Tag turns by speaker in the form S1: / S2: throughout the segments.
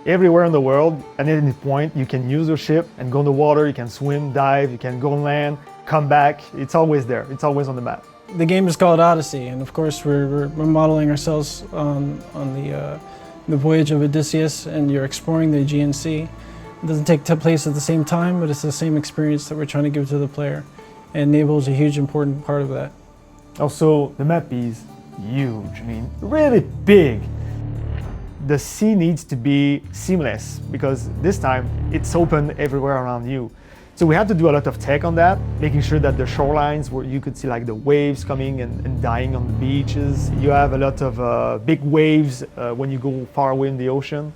S1: everywhere in the world. At any point, you can use your ship and go in the water, you can swim, dive, you can go on land, come back. It's always there, it's always on the map.
S2: The game is called Odyssey, and of course we're modeling ourselves on the voyage of Odysseus, and you're exploring the Aegean Sea. It doesn't take place at the same time, but it's the same experience that we're trying to give to the player. And Naval is a huge important part of that.
S1: Also, the map is huge, I mean, really big. The sea needs to be seamless because this time it's open everywhere around you. So we had to do a lot of tech on that, making sure that the shorelines where you could see like the waves coming and dying on the beaches. You have a lot of big waves when you go far away in the ocean.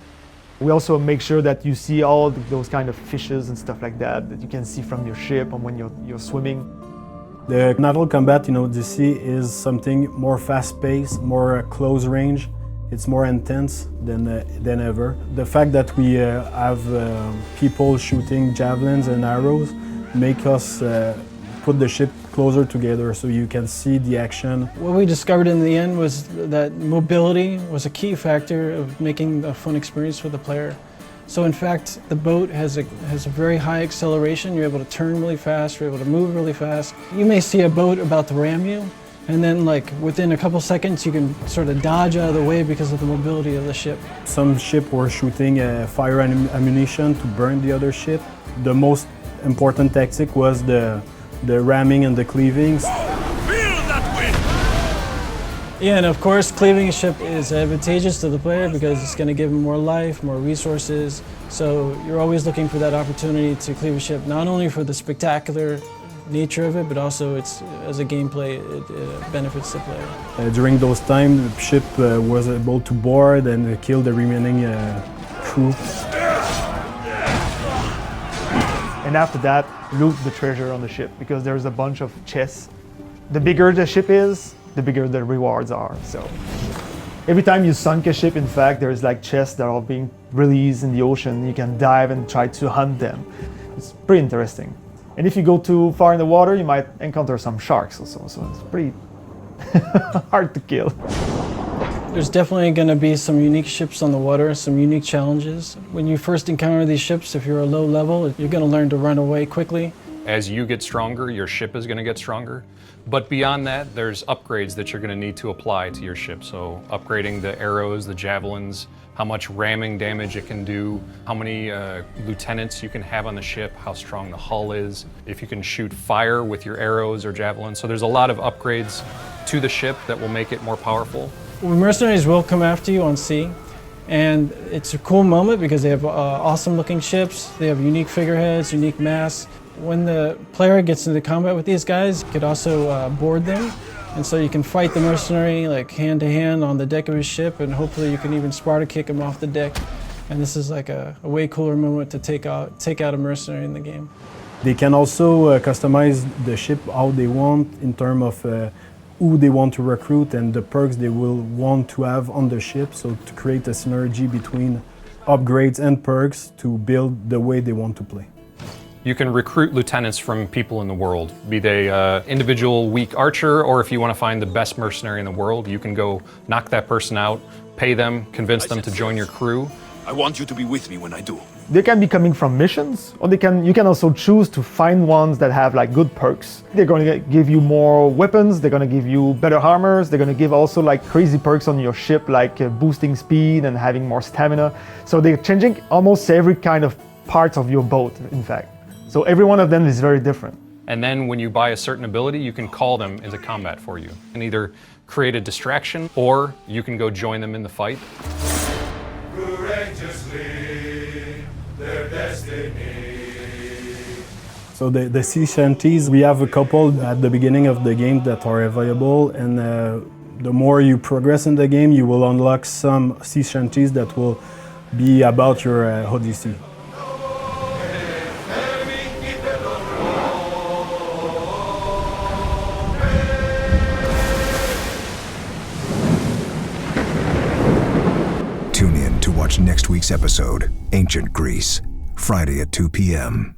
S1: We also make sure that you see all those kind of fishes and stuff like that you can see from your ship and when you're swimming.
S3: The naval combat in Odyssey is something more fast-paced, more close range. It's more intense than ever. The fact that we have people shooting javelins and arrows make us put the ship closer together so you can see the action.
S2: What we discovered in the end was that mobility was a key factor of making a fun experience for the player. So in fact, the boat has a very high acceleration. You're able to turn really fast, you're able to move really fast. You may see a boat about to ram you, and then like within a couple seconds you can sort of dodge out of the way because of the mobility of the ship.
S3: Some ships were shooting fire ammunition to burn the other ship. The most important tactic was the ramming and the cleavings.
S2: Yeah, and of course cleaving a ship is advantageous to the player because it's going to give him more life, more resources. So you're always looking for that opportunity to cleave a ship, not only for the spectacular nature of it, but also as a gameplay, it benefits the player.
S3: During those times, the ship was able to board and kill the remaining crew.
S1: And after that, loot the treasure on the ship because there's a bunch of chests. The bigger the ship is, the bigger the rewards are. So every time you sunk a ship, in fact, there's like chests that are being released in the ocean. You can dive and try to hunt them. It's pretty interesting. And if you go too far in the water, you might encounter some sharks also, so it's pretty hard to kill.
S2: There's definitely going to be some unique ships on the water, some unique challenges. When you first encounter these ships, if you're a low level, you're going to learn to run away quickly.
S4: As you get stronger, your ship is going to get stronger. But beyond that, there's upgrades that you're going to need to apply to your ship. So upgrading the arrows, the javelins, how much ramming damage it can do, how many lieutenants you can have on the ship, how strong the hull is, if you can shoot fire with your arrows or javelins. So there's a lot of upgrades to the ship that will make it more powerful.
S2: Mercenaries will come after you on sea, and it's a cool moment because they have awesome looking ships, they have unique figureheads, unique masts. When the player gets into combat with these guys, you could also board them. And so you can fight the mercenary like hand to hand on the deck of his ship, and hopefully you can even Sparta kick him off the deck. And this is like a way cooler moment to take out a mercenary in the game.
S3: They can also customize the ship how they want in terms of who they want to recruit and the perks they will want to have on the ship, so to create a synergy between upgrades and perks to build the way they want to play.
S4: You can recruit lieutenants from people in the world, be they individual weak archer, or if you want to find the best mercenary in the world, you can go knock that person out, pay them, convince them to join your crew.
S5: I want you to be with me when I do.
S1: They can be coming from missions, or you can also choose to find ones that have like good perks. They're going to give you more weapons, they're going to give you better armors, they're going to give also like crazy perks on your ship, like boosting speed and having more stamina. So they're changing almost every kind of part of your boat, in fact. So every one of them is very different.
S4: And then when you buy a certain ability, you can call them into combat for you and either create a distraction or you can go join them in the fight.
S6: Courageously, their destiny.
S3: So the sea shanties, we have a couple at the beginning of the game that are available, and the more you progress in the game, you will unlock some sea shanties that will be about your Odyssey.
S7: Tune in to watch next week's episode, Ancient Greece, Friday at 2 p.m.